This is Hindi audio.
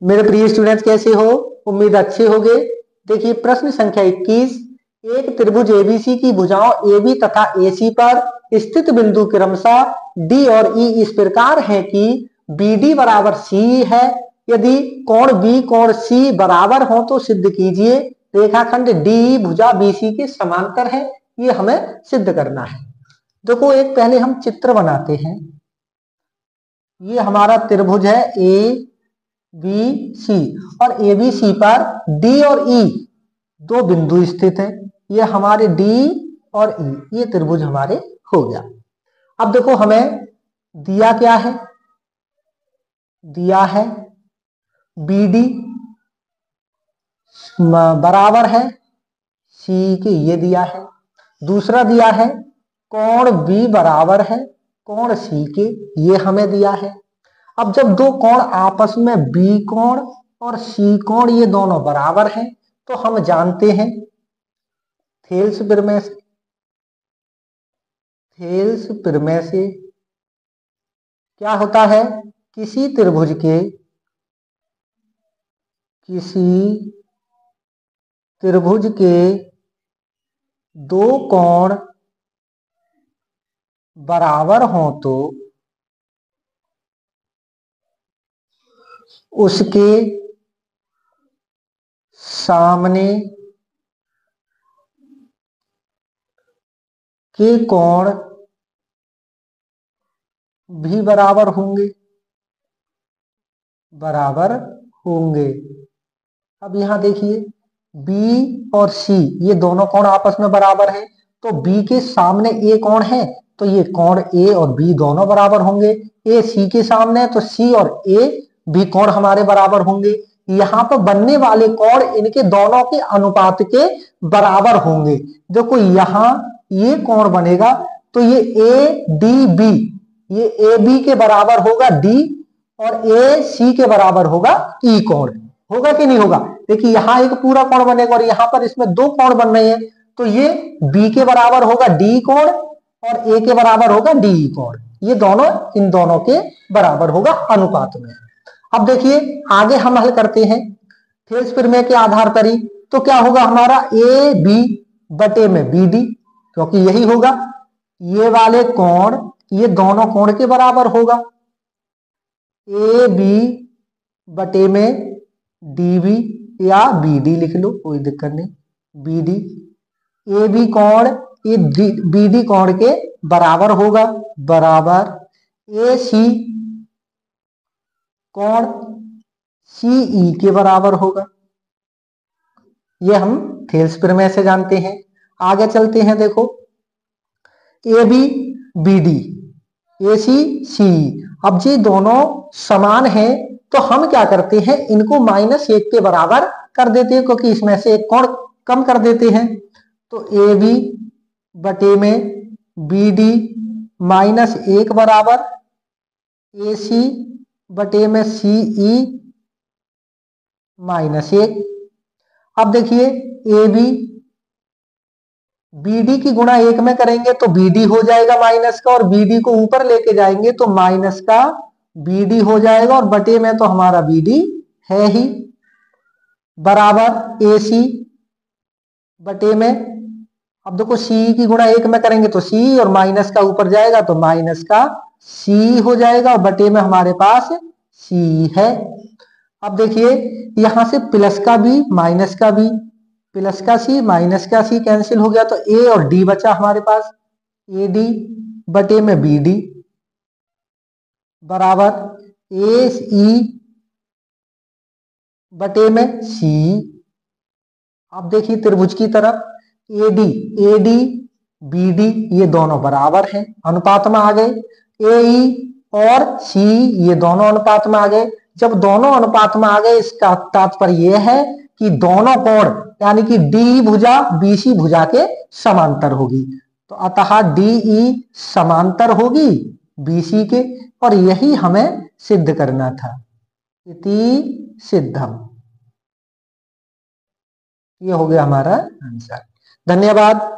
मेरे प्रिय स्टूडेंट्स कैसे हो? उम्मीद अच्छे होंगे। देखिए प्रश्न संख्या 21, एक त्रिभुज एबीसी की भुजाओं एबी तथा एसी पर स्थित बिंदु क्रमशः डी और ई इस प्रकार है कि बीडी बराबर सी है। यदि कोण बी कोण सी बराबर हो तो सिद्ध कीजिए रेखाखंड डी भुजा बीसी के समांतर है। ये हमें सिद्ध करना है। देखो एक पहले हम चित्र बनाते हैं। ये हमारा त्रिभुज है ए बी सी और ए बी सी पर डी और ई दो बिंदु स्थित है। ये हमारे डी और ई, ये त्रिभुज हमारे हो गया। अब देखो हमें दिया क्या है, दिया है बीडी बराबर है सी के, ये दिया है। दूसरा दिया है कोण बी बराबर है कोण सी के, ये हमें दिया है। अब जब दो कोण आपस में बी कोण और सी कोण ये दोनों बराबर हैं तो हम जानते हैं थेल्स प्रमेय से क्या होता है, किसी त्रिभुज के दो कोण बराबर हो तो उसके सामने के कोण भी बराबर होंगे। अब यहां देखिए B और C ये दोनों कोण आपस में बराबर हैं, तो B के सामने A कोण है तो ये कोण A और B दोनों बराबर होंगे। A C के सामने है तो C और A भी कोण हमारे बराबर होंगे। यहाँ पर बनने वाले कोण इनके दोनों के अनुपात के बराबर होंगे। देखो यहाँ ये कोण बनेगा तो ये ADB, ये AB के बराबर होगा D और AC के बराबर होगा E कोण। होगा कि नहीं होगा? देखिए यहाँ एक पूरा कोण बनेगा और यहाँ पर इसमें दो कोण बन रहे हैं, तो ये B के बराबर होगा D कोण और A के बराबर होगा DE कोण। ये दोनों इन दोनों के बराबर होगा अनुपात में। अब देखिए आगे हम हल करते हैं थेल्स प्रमेय के आधार पर ही। तो क्या होगा हमारा AB बटे में BD, क्योंकि यही होगा ये वाले कोण ये दोनों कोण के बराबर होगा। AB बटे में DB या BD लिख लो, कोई दिक्कत नहीं। BD AB कोण ये BD कोण के बराबर होगा, बराबर AC कोण CE के बराबर होगा। ये हम थेल्स प्रमेय से जानते हैं। आगे चलते हैं, देखो AB BD AC CE, अब ये दोनों समान हैं तो हम क्या करते हैं इनको -1 के बराबर कर देते हैं, क्योंकि इसमें से एक कोण कम कर देते हैं। तो AB बटे में BD -1 बराबर AC बटे में CE -1। अब देखिए AB BD की गुणा 1 में करेंगे तो BD हो जाएगा माइनस का, और BD को ऊपर लेके जाएंगे तो माइनस का BD हो जाएगा, और बटे में तो हमारा BD है ही, बराबर AC बटे में। अब देखो CE की गुणा 1 में करेंगे तो CE और माइनस का ऊपर जाएगा तो माइनस का CE हो जाएगा, और बटे में हमारे पास CE है। अब देखिए यहां से प्लस का B माइनस का B, प्लस का C माइनस का C कैंसिल हो गया तो A और D बचा हमारे पास। AD बटे में BD बराबर AE बटे में CE। अब देखिए त्रिभुज की तरफ AD BD ये दोनों बराबर हैं, अनुपात में आ गए। AE और CE ये दोनों अनुपात में आ गए। जब दोनों अनुपात में आ गए इसका तात्पर्य यह है कि दोनों कोण यानी कि DE भुजा BC भुजा के समांतर होगी, तो अतः DE समांतर होगी BC के, और यही हमें सिद्ध करना था। इति सिद्धम, ये हो गया हमारा आंसर। धन्यवाद।